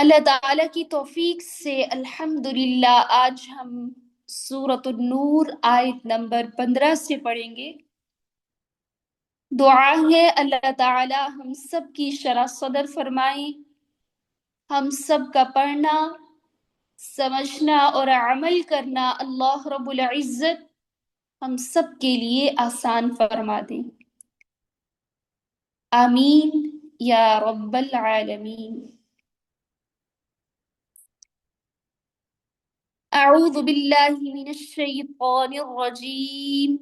اللہ تعالیٰ کی توفیق سے الحمدللہ آج ہم سورۃ النور آیت نمبر 15 سے پڑھیں گے۔ دعا ہے اللہ تعالیٰ ہم سب کی شرح صدر فرمائیں، ہم سب کا پڑھنا، سمجھنا اور عمل کرنا اللہ رب العزت ہم سب کے لیے آسان فرما دیں، آمین یا رب العالمین۔ اعوذ باللہ من الشیطان الرجیم،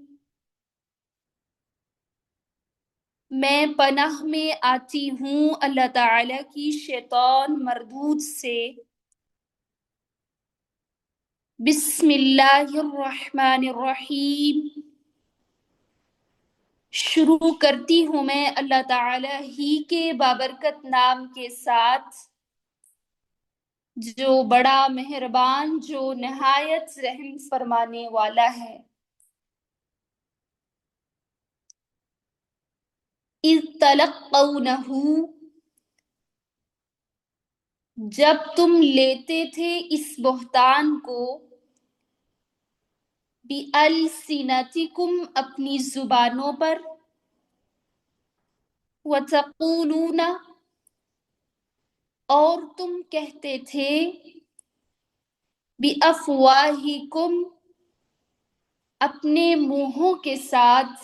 میں پناہ میں آتی ہوں اللہ تعالیٰ کی شیطان مردود سے۔ بسم اللہ الرحمن الرحیم، شروع کرتی ہوں میں اللہ تعالیٰ ہی کے بابرکت نام کے ساتھ، جو بڑا مہربان، جو نہایت رحم فرمانے والا ہے۔ اذ تلقونہ، جب تم لیتے تھے اس بہتان کو، بِأَلْسِنَتِكُمْ اپنی زبانوں پر، وَتَقُولُونَ اور تم کہتے تھے، بِأَفْوَاهِكُمْ اپنے منہوں کے ساتھ،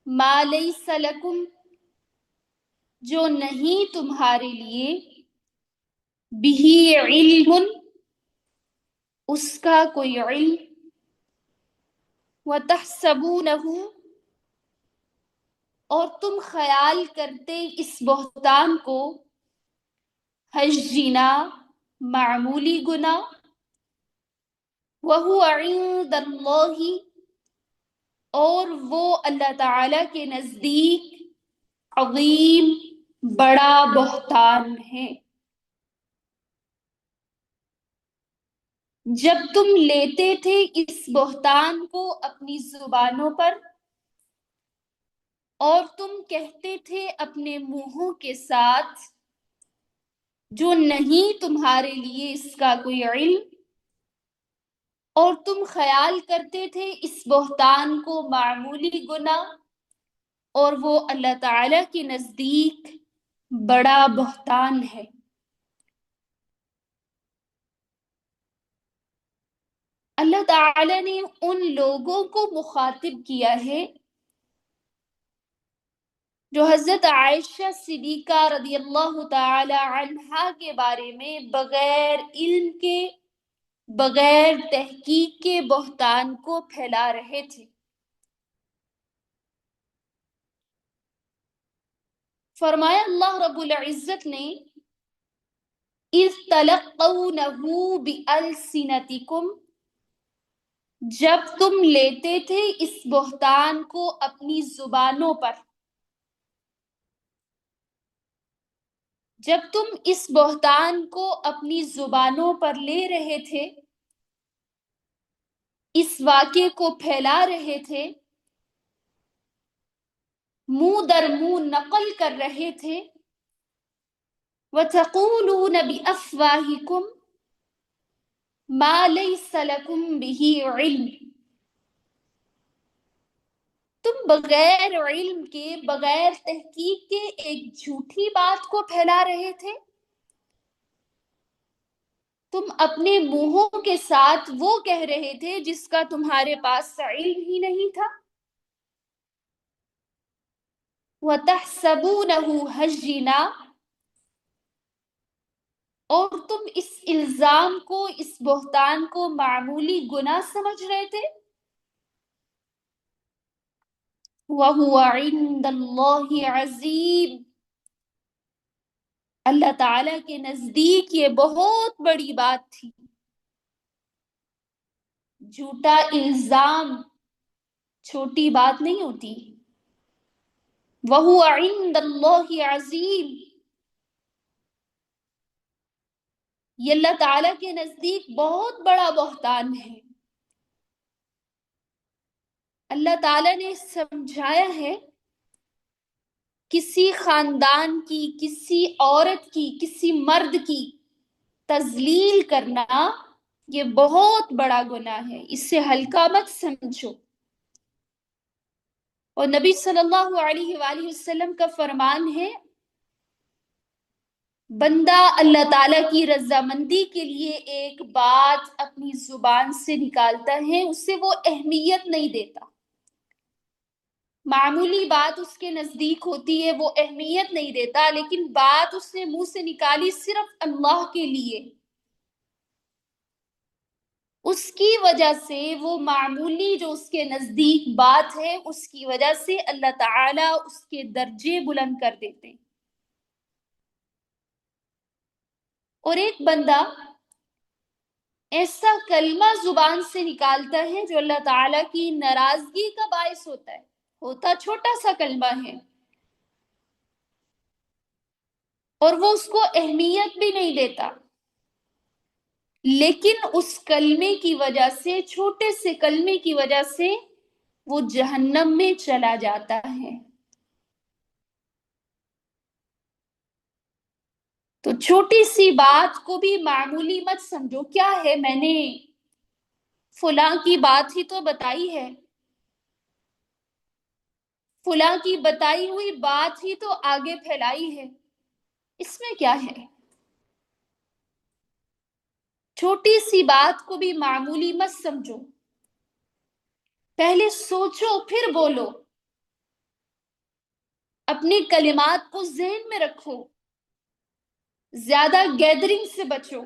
مَا لَيْسَ لَكُمْ جو نہیں تمہارے لیے، بِهِ عِلْمٌ اس کا کوئی علم، وَتَحْسَبُونَهُ اور تم خیال کرتے اس بہتان کو، حجینا معمولی گناہ، وَهُوَ عِندَ اللَّهِ اور وہ اللہ تعالی کے نزدیک، عظیم بڑا بہتان ہے۔ جب تم لیتے تھے اس بہتان کو اپنی زبانوں پر، اور تم کہتے تھے اپنے منہوں کے ساتھ، جو نہیں تمہارے لیے اس کا کوئی علم، اور تم خیال کرتے تھے اس بہتان کو معمولی گناہ، اور وہ اللہ تعالی کے نزدیک بڑا بہتان ہے۔ اللہ تعالی نے ان لوگوں کو مخاطب کیا ہے جو حضرت عائشہ صدیقہ رضی اللہ تعالی عنہا کے بارے میں بغیر علم کے، بغیر تحقیق کے بہتان کو پھیلا رہے تھے۔ فرمایا اللہ رب العزت نے، اذ تلقونہ بألسنتکم جب تم لیتے تھے اس بہتان کو اپنی زبانوں پر، جب تم اس بہتان کو اپنی زبانوں پر لے رہے تھے، اس واقعے کو پھیلا رہے تھے، منہ در منہ نقل کر رہے تھے، وَتَقُولُونَ بِأَفْوَاهِكُمْ مَا لَيْسَ لَكُمْ بِهِ عِلْمٍ تم بغیر علم کے، بغیر تحقیق کے ایک جھوٹی بات کو پھیلا رہے تھے۔ تم اپنے منہوں کے ساتھ وہ کہہ رہے تھے جس کا تمہارے پاس علم ہی نہیں تھا۔ وَتَحْسَبُونَهُ هَجِّنًا اور تم اس الزام کو، اس بہتان کو معمولی گناہ سمجھ رہے تھے۔ وَهُوَ عِندَ اللَّهِ عَظِيمٌ اللہ تعالی کے نزدیک یہ بہت بڑی بات تھی۔ جھوٹا الزام چھوٹی بات نہیں ہوتی۔ وَهُوَ عِندَ اللَّهِ عَظِيمٌ یہ اللہ تعالی کے نزدیک بہت بڑا بہتان ہے۔ اللہ تعالی نے سمجھایا ہے کسی خاندان کی، کسی عورت کی، کسی مرد کی تذلیل کرنا یہ بہت بڑا گناہ ہے، اس سے ہلکا مت سمجھو۔ اور نبی صلی اللہ علیہ وآلہ وسلم کا فرمان ہے، بندہ اللہ تعالیٰ کی رضامندی کے لیے ایک بات اپنی زبان سے نکالتا ہے، اسے وہ اہمیت نہیں دیتا۔ معمولی بات اس کے نزدیک ہوتی ہے، وہ اہمیت نہیں دیتا، لیکن بات اس نے منہ سے نکالی صرف اللہ کے لیے، اس کی وجہ سے وہ معمولی جو اس کے نزدیک بات ہے، اس کی وجہ سے اللہ تعالیٰ اس کے درجے بلند کر دیتے۔ اور ایک بندہ ایسا کلمہ زبان سے نکالتا ہے جو اللہ تعالیٰ کی ناراضگی کا باعث ہوتا چھوٹا سا کلمہ ہے، اور وہ اس کو اہمیت بھی نہیں دیتا، لیکن اس کلمے کی وجہ سے، چھوٹے سے کلمے کی وجہ سے وہ جہنم میں چلا جاتا ہے۔ تو چھوٹی سی بات کو بھی معمولی مت سمجھو، کیا ہے میں نے فلاں کی بات ہی تو بتائی ہے، فلاں کی بتائی ہوئی بات ہی تو آگے پھیلائی ہے، اس میں کیا ہے؟ چھوٹی سی بات کو بھی معمولی مت سمجھو، پہلے سوچو پھر بولو، اپنے کلمات کو ذہن میں رکھو، زیادہ گیدرنگ سے بچو،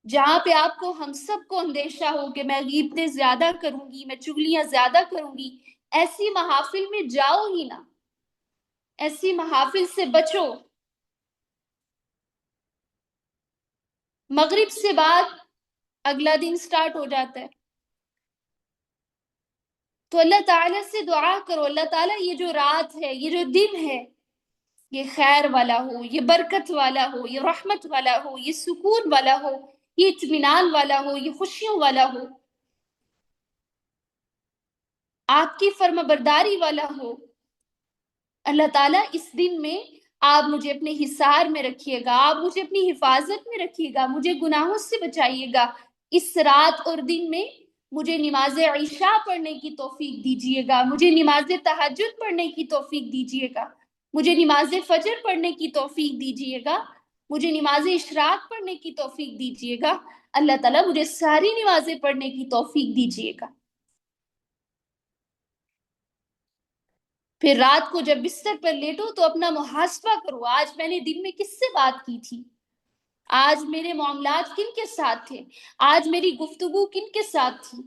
جہاں پہ آپ کو، ہم سب کو اندیشہ ہو کہ میں غیبتیں زیادہ کروں گی، میں چغلیاں زیادہ کروں گی، ایسی محافل میں جاؤ ہی نہ، ایسی محافل سے بچو۔ مغرب سے بعد اگلا دن سٹارٹ ہو جاتا ہے، تو اللہ تعالیٰ سے دعا کرو، اللہ تعالیٰ یہ جو رات ہے، یہ جو دن ہے، یہ خیر والا ہو، یہ برکت والا ہو، یہ رحمت والا ہو، یہ سکون والا ہو، یہ اطمینان والا ہو، یہ خوشیوں والا ہو، آپ کی فرما برداری والا ہو۔ اللہ تعالیٰ اس دن میں آپ مجھے اپنے حصار میں رکھیے گا، آپ مجھے اپنی حفاظت میں رکھیے گا، مجھے گناہوں سے بچائیے گا، اس رات اور دن میں مجھے نماز عشاء پڑھنے کی توفیق دیجیے گا، مجھے نماز تہجد پڑھنے کی توفیق دیجیے گا، مجھے نماز فجر پڑھنے کی توفیق دیجیے گا، مجھے نماز اشراق پڑھنے کی توفیق دیجیے گا، اللہ تعالیٰ مجھے ساری نمازیں پڑھنے کی توفیق دیجیے گا۔ پھر رات کو جب بستر پر لیٹو تو اپنا محاسبہ کرو، آج میں نے دن میں کس سے بات کی تھی، آج میرے معاملات کن کے ساتھ تھے، آج میری گفتگو کن کے ساتھ تھی۔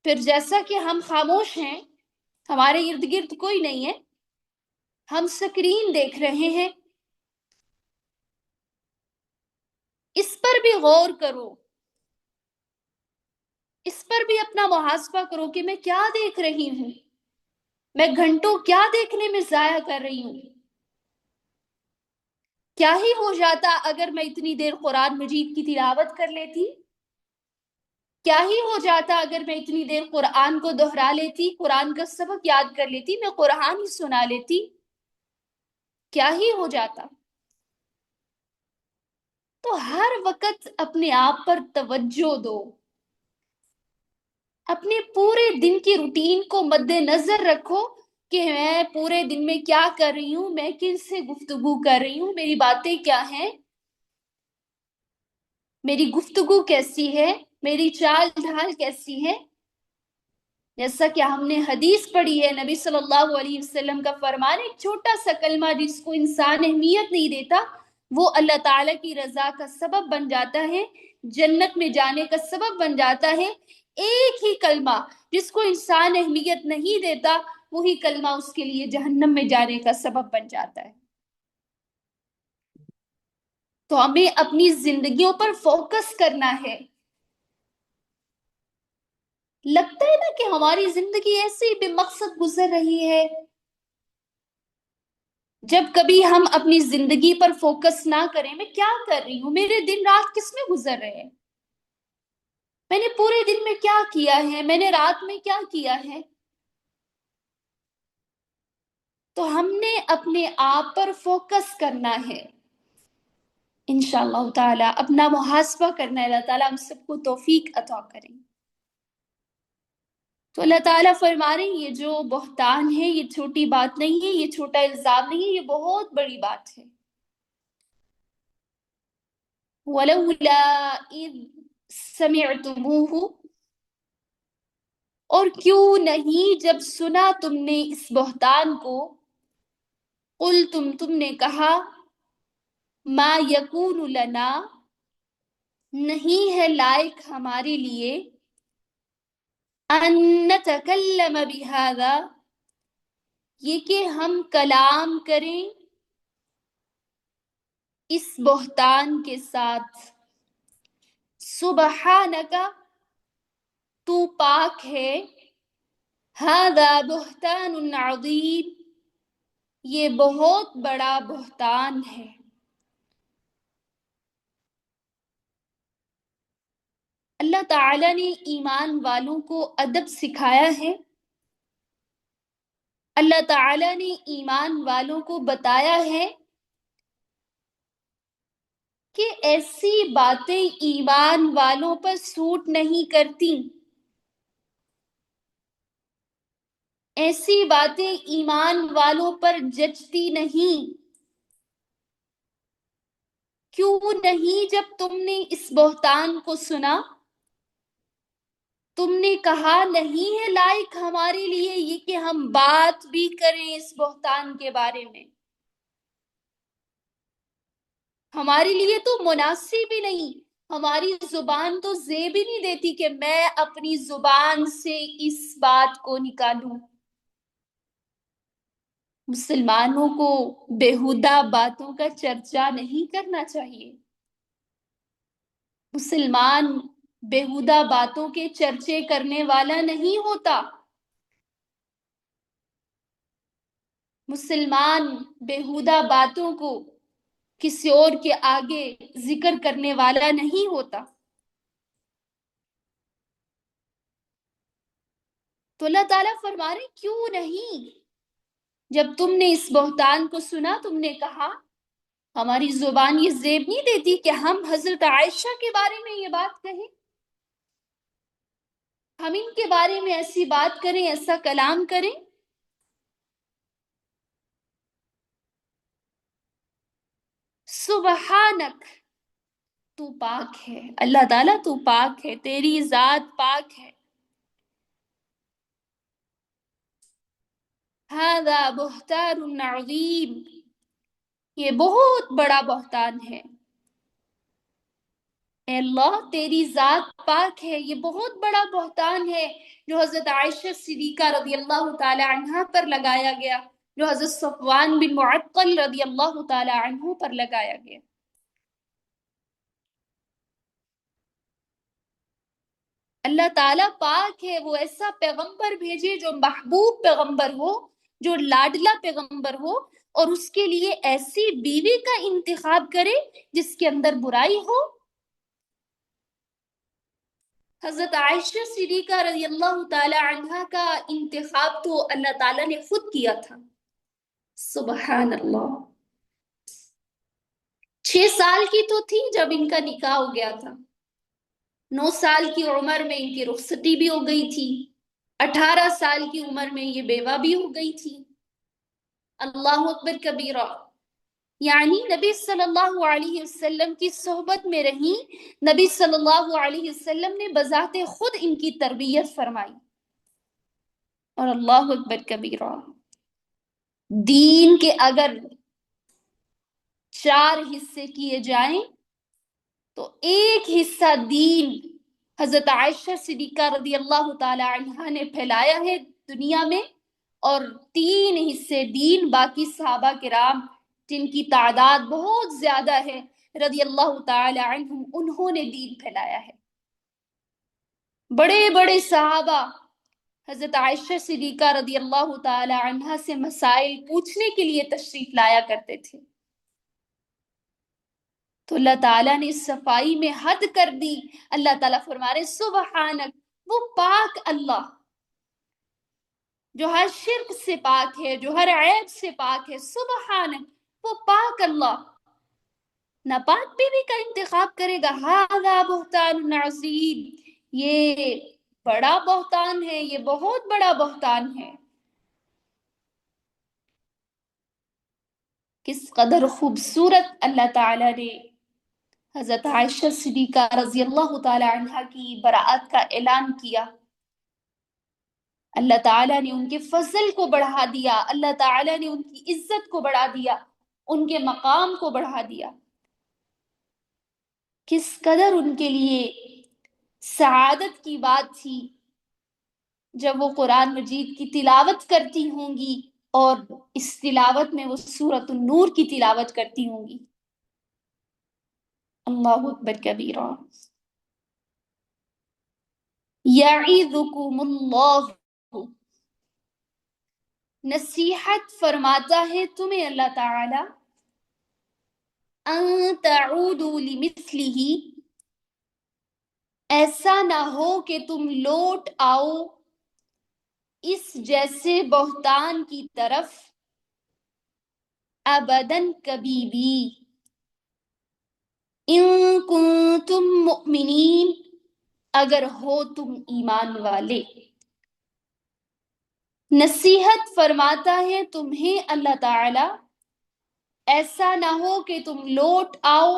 پھر جیسا کہ ہم خاموش ہیں، ہمارے ارد گرد کوئی نہیں ہے، ہم سکرین دیکھ رہے ہیں، اس پر بھی غور کرو، اس پر بھی اپنا محاسبہ کرو کہ میں کیا دیکھ رہی ہوں، میں گھنٹوں کیا دیکھنے میں ضائع کر رہی ہوں۔ کیا ہی ہو جاتا اگر میں اتنی دیر قرآن مجید کی تلاوت کر لیتی، کیا ہی ہو جاتا اگر میں اتنی دیر قرآن کو دہرا لیتی، قرآن کا سبق یاد کر لیتی، میں قرآن ہی سنا لیتی، کیا ہی ہو جاتا۔ تو ہر وقت اپنے آپ پر توجہ دو، اپنے پورے دن کی روٹین کو مد نظر رکھو کہ میں پورے دن میں کیا کر رہی ہوں، میں کن سے گفتگو کر رہی ہوں، میری باتیں کیا ہیں، میری گفتگو کیسی ہے، میری چال ڈھال کیسی ہے۔ جیسا کہ ہم نے حدیث پڑھی ہے، نبی صلی اللہ علیہ وسلم کا فرمان، ایک چھوٹا سا کلمہ جس کو انسان اہمیت نہیں دیتا، وہ اللہ تعالیٰ کی رضا کا سبب بن جاتا ہے، جنت میں جانے کا سبب بن جاتا ہے۔ ایک ہی کلمہ جس کو انسان اہمیت نہیں دیتا، وہی کلمہ اس کے لیے جہنم میں جانے کا سبب بن جاتا ہے۔ تو ہمیں اپنی زندگیوں پر فوکس کرنا ہے۔ لگتا ہے نا کہ ہماری زندگی ایسے ہی بے مقصد گزر رہی ہے، جب کبھی ہم اپنی زندگی پر فوکس نہ کریں، میں کیا کر رہی ہوں، میرے دن رات کس میں گزر رہے ہیں، میں نے پورے دن میں کیا کیا ہے، میں نے رات میں کیا کیا ہے، تو ہم نے اپنے آپ پر فوکس کرنا ہے انشاءاللہ تعالی، اپنا محاسبہ کرنا ہے۔ اللہ تعالیٰ ہم سب کو توفیق عطا کریں۔ تو اللہ تعالیٰ فرما رہے ہیں یہ جو بہتان ہے یہ چھوٹی بات نہیں ہے، یہ چھوٹا الزام نہیں ہے، یہ بہت بڑی بات ہے۔ وَلَوْلَا إِذْ سَمِعْتُمُوهُ، اور کیوں نہیں جب سنا تم نے اس بہتان کو، تم نے کہا، ما یکون لنا، نہیں ہے لائق ہمارے لیے، ان نتکلم بہذا، یہ کہ ہم کلام کریں اس بہتان کے ساتھ، سبحانک، تو پاک ہے، ھذا بہتان عظیم، یہ بہت بڑا بہتان ہے۔ اللہ تعالیٰ نے ایمان والوں کو ادب سکھایا ہے، اللہ تعالیٰ نے ایمان والوں کو بتایا ہے کہ ایسی باتیں ایمان والوں پر سوٹ نہیں کرتی، ایسی باتیں ایمان والوں پر جچتی نہیں۔ کیوں نہیں جب تم نے اس بہتان کو سنا، تم نے کہا نہیں ہے لائق ہمارے لیے یہ کہ ہم بات بھی کریں اس بہتان کے بارے میں، ہمارے لیے تو مناسب ہی نہیں، ہماری زبان تو زیب ہی نہیں دیتی کہ میں اپنی زبان سے اس بات کو نکالوں۔ مسلمانوں کو بیہودہ باتوں کا چرچا نہیں کرنا چاہیے۔ مسلمان بیہودہ باتوں کے چرچے کرنے والا نہیں ہوتا، مسلمان بیہودہ باتوں کو کسی اور کے آگے ذکر کرنے والا نہیں ہوتا۔ تو اللہ تعالیٰ فرما رہے کیوں نہیں جب تم نے اس بہتان کو سنا تم نے کہا، ہماری زبان یہ زیب نہیں دیتی کہ ہم حضرت عائشہ کے بارے میں یہ بات کہیں، ہم ان کے بارے میں ایسی بات کریں، ایسا کلام کریں۔ سبحانک، تو پاک ہے، اللہ تعالیٰ تو پاک ہے، تیری ذات پاک ہے۔ ھذا بہتان عظیم، یہ بہت بڑا بہتان ہے۔ اے اللہ تیری ذات پاک ہے، یہ بہت بڑا بہتان ہے جو حضرت عائشہ صدیقہ رضی اللہ تعالی عنہا پر لگایا گیا، جو حضرت صفوان بن معطل رضی اللہ تعالی عنہ پر لگایا گیا۔ اللہ تعالیٰ پاک ہے، وہ ایسا پیغمبر بھیجے جو محبوب پیغمبر ہو، جو لاڈلا پیغمبر ہو، اور اس کے لیے ایسی بیوی کا انتخاب کرے جس کے اندر برائی ہو۔ حضرت عائشہ صدیقہ رضی اللہ تعالی عنہا کا انتخاب تو اللہ تعالیٰ نے خود کیا تھا۔ سبحان اللہ، 6 سال کی تو تھی جب ان کا نکاح ہو گیا تھا، 9 سال کی عمر میں ان کی رخصتی بھی ہو گئی تھی، 18 سال کی عمر میں یہ بیوہ بھی ہو گئی تھی۔ اللہ اکبر کبیرہ، یعنی نبی صلی اللہ علیہ وسلم کی صحبت میں رہی، نبی صلی اللہ علیہ وسلم نے بذات خود ان کی تربیت فرمائی۔ اور اللہ اکبر کبیرہ، دین کے اگر 4 حصے کیے جائیں تو ایک حصہ دین حضرت عائشہ صدیقہ رضی اللہ تعالی عنہا نے پھیلایا ہے دنیا میں، اور 3 حصے دین باقی صحابہ کرام جن کی تعداد بہت زیادہ ہے رضی اللہ تعالی عنہم، انہوں نے دین پھیلایا ہے۔ بڑے بڑے صحابہ حضرت عائشہ صدیقہ رضی اللہ تعالی عنہا سے مسائل پوچھنے کے لیے تشریف لایا کرتے تھے۔ تو اللہ تعالیٰ نے صفائی میں حد کر دی، اللہ تعالیٰ فرما رہے سبحانک، وہ پاک اللہ، جو ہر شرک سے پاک ہے، جو ہر عیب سے پاک ہے، سبحان، وہ پاک اللہ ناپاک بیوی کا انتخاب کرے گا؟ ھذا بہتان عظیم، یہ بڑا بہتان ہے، یہ بہت بڑا بہتان ہے۔ کس قدر خوبصورت اللہ تعالی نے حضرت عائشہ صدیقہ رضی اللہ تعالی عنہا کی براءت کا اعلان کیا۔ اللہ تعالیٰ نے ان کے فضل کو بڑھا دیا، اللہ تعالیٰ نے ان کی عزت کو بڑھا دیا، ان کے مقام کو بڑھا دیا۔ کس قدر ان کے لیے سعادت کی بات تھی جب وہ قرآن مجید کی تلاوت کرتی ہوں گی اور اس تلاوت میں وہ سورۃ النور کی تلاوت کرتی ہوں گی۔ اللہ اکبر کبیرہ۔ یعظکم اللہ، نصیحت فرماتا ہے تمہیں اللہ تعالی، ان تعودوا لمثلہ، ایسا نہ ہو کہ تم لوٹ آؤ اس جیسے بہتان کی طرف، ابداً کبھی بھی، ان کنتم مؤمنین، اگر ہو تم ایمان والے۔ نصیحت فرماتا ہے تمہیں اللہ تعالی، ایسا نہ ہو کہ تم لوٹ آؤ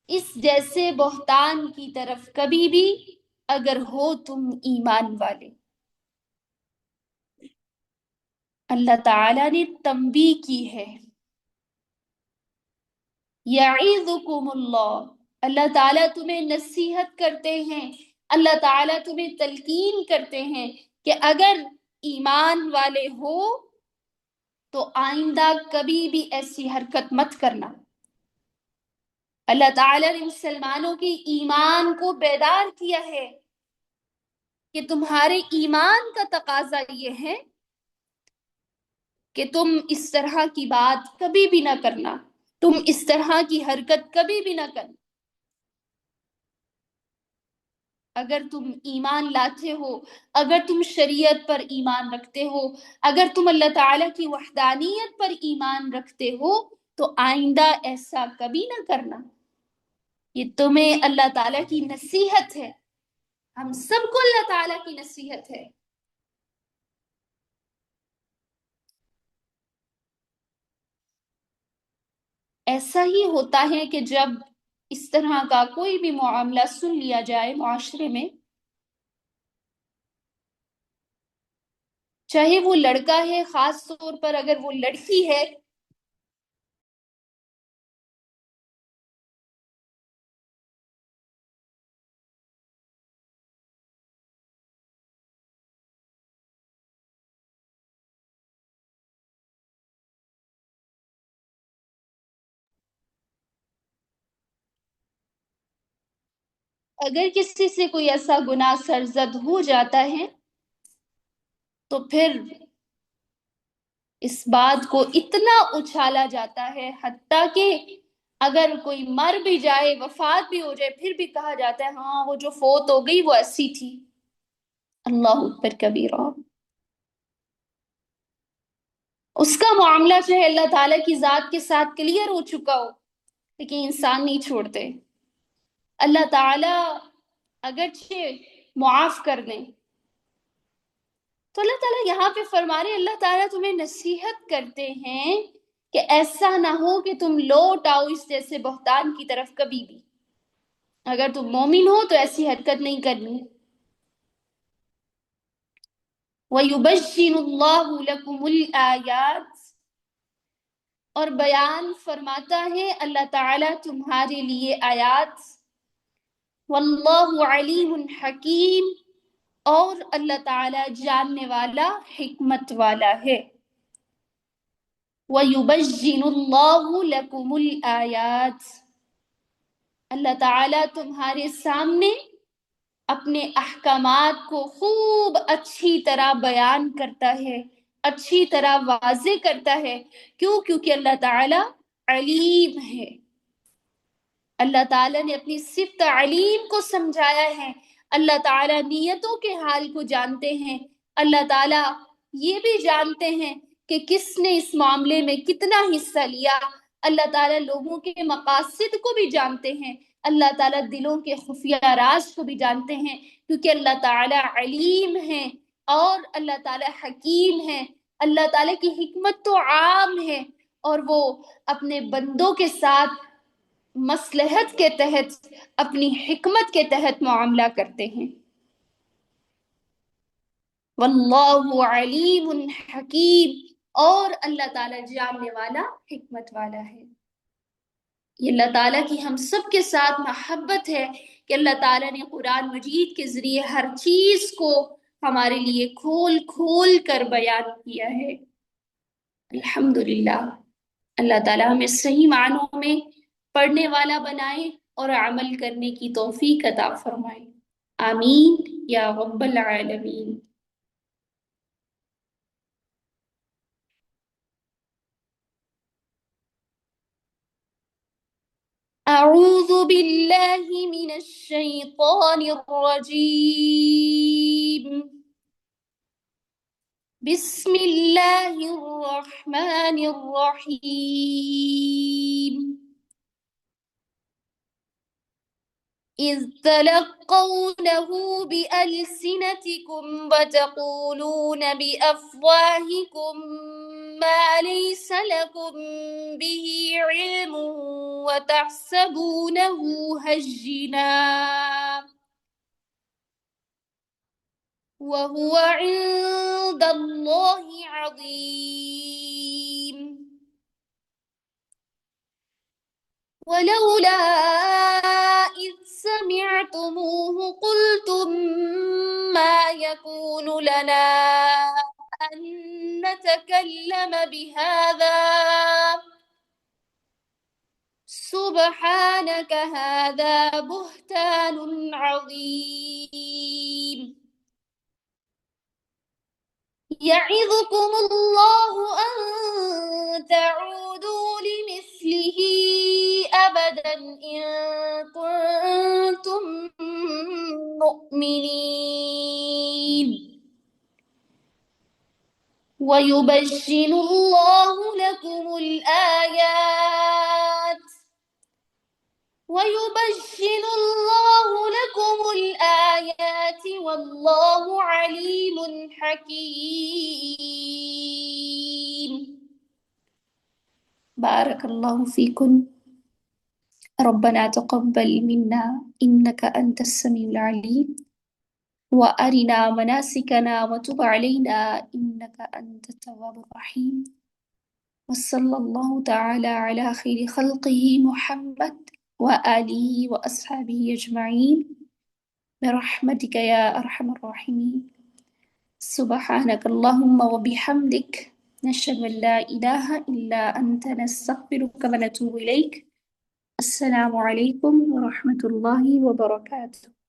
اس جیسے بہتان کی طرف کبھی بھی، اگر ہو تم ایمان والے۔ اللہ تعالیٰ نے تنبیہ کی ہے۔ یعظکم اللہ، اللہ تعالیٰ تمہیں نصیحت کرتے ہیں، اللہ تعالیٰ تمہیں تلقین کرتے ہیں کہ اگر ایمان والے ہو تو آئندہ کبھی بھی ایسی حرکت مت کرنا۔ اللہ تعالیٰ نے مسلمانوں کی ایمان کو بیدار کیا ہے کہ تمہارے ایمان کا تقاضا یہ ہے کہ تم اس طرح کی بات کبھی بھی نہ کرنا، تم اس طرح کی حرکت کبھی بھی نہ کرنا۔ اگر تم ایمان لاتے ہو، اگر تم شریعت پر ایمان رکھتے ہو، اگر تم اللہ تعالیٰ کی وحدانیت پر ایمان رکھتے ہو تو آئندہ ایسا کبھی نہ کرنا۔ یہ تمہیں اللہ تعالیٰ کی نصیحت ہے، ہم سب کو اللہ تعالیٰ کی نصیحت ہے۔ ایسا ہی ہوتا ہے کہ جب اس طرح کا کوئی بھی معاملہ سن لیا جائے معاشرے میں، چاہے وہ لڑکا ہے، خاص طور پر اگر وہ لڑکی ہے، اگر کسی سے کوئی ایسا گناہ سرزد ہو جاتا ہے تو پھر اس بات کو اتنا اچھالا جاتا ہے، حتیٰ کہ اگر کوئی مر بھی جائے، وفات بھی ہو جائے، پھر بھی کہا جاتا ہے ہاں وہ جو فوت ہو گئی وہ ایسی تھی۔ اللہ اکبر کبیرہ۔ اس کا معاملہ جو ہے اللہ تعالیٰ کی ذات کے ساتھ کلیئر ہو چکا ہو، لیکن انسان نہیں چھوڑتے۔ اللہ تعالیٰ اگرچہ معاف کر دیں تو اللہ تعالیٰ یہاں پہ فرما رہے، اللہ تعالیٰ تمہیں نصیحت کرتے ہیں کہ ایسا نہ ہو کہ تم لوٹ آؤ اس جیسے بہتان کی طرف کبھی بھی۔ اگر تم مومن ہو تو ایسی حرکت نہیں کرنی۔ وَيُبَيِّنُ اللَّهُ لَكُمُ الْآيَاتِ، اور بیان فرماتا ہے اللہ تعالیٰ تمہارے لیے آیات۔ وَاللَّهُ عَلِيمٌ حَكِيمٌ، اور اللہ تعالیٰ جاننے والا، حکمت والا ہے۔ وَيُبَيِّنُ اللَّهُ لَكُمُ الْآيَاتِ، اللہ تعالیٰ تمہارے سامنے اپنے احکامات کو خوب اچھی طرح بیان کرتا ہے، اچھی طرح واضح کرتا ہے۔ کیوں؟ کیونکہ اللہ تعالیٰ علیم ہے۔ اللہ تعالیٰ نے اپنی صفت علیم کو سمجھایا ہے، اللہ تعالیٰ نیتوں کے حال کو جانتے ہیں، اللہ تعالیٰ یہ بھی جانتے ہیں کہ کس نے اس معاملے میں کتنا حصہ لیا. اللہ تعالیٰ لوگوں کے مقاصد کو بھی جانتے ہیں. اللہ تعالیٰ دلوں کے خفیہ راز کو بھی جانتے ہیں، کیونکہ اللہ تعالیٰ علیم ہے اور اللہ تعالیٰ حکیم ہے. اللہ تعالیٰ کی حکمت تو عام ہے، اور وہ اپنے بندوں کے ساتھ مصلحت کے تحت، اپنی حکمت کے تحت معاملہ کرتے ہیں. واللہ علیم حکیم، اور اللہ تعالیٰ جاننے والا، حکمت والا ہے. یہ اللہ تعالیٰ کی ہم سب کے ساتھ محبت ہے کہ اللہ تعالیٰ نے قرآن مجید کے ذریعے ہر چیز کو ہمارے لیے کھول کھول کر بیان کیا ہے. الحمدللہ. اللہ تعالیٰ ہمیں صحیح معنوں میں پڑھنے والا بنائے اور عمل کرنے کی توفیق عطا فرمائے. آمین یا رب العالمین. اعوذ باللہ من الشیطان الرجیم. بسم اللہ الرحمن الرحیم. إذ تلقونه بألسنتكم وتقولون بأفواهكم ما ليس لكم به علم وتحسبونه هينا وهو عند الله عظيم. ولولا إذ سمعتموه قلتم ما يكون لنا أن نتكلم بهذا سبحانك هذا بهتان عظيم. يعظكم الله أن تعودوا لمثله أبدا إن كنتم مؤمنين. ويبين الله لكم الآيات والله عليم حكيم. بارك الله فيكم. ربنا تقبل منا إنك أنت السميع العليم، وأرنا مناسكنا وتب علينا إنك أنت التواب الرحيم. وصلى الله تعالى على خير خلقه محمد وآله وأصحابه أجمعين برحمتك يا أرحم الراحمين. سبحانك اللهم وبحمدك نشهد أن لا إله إلا أنت نستغفرك ونتوب إليك. السلام عليكم ورحمة الله وبركاته.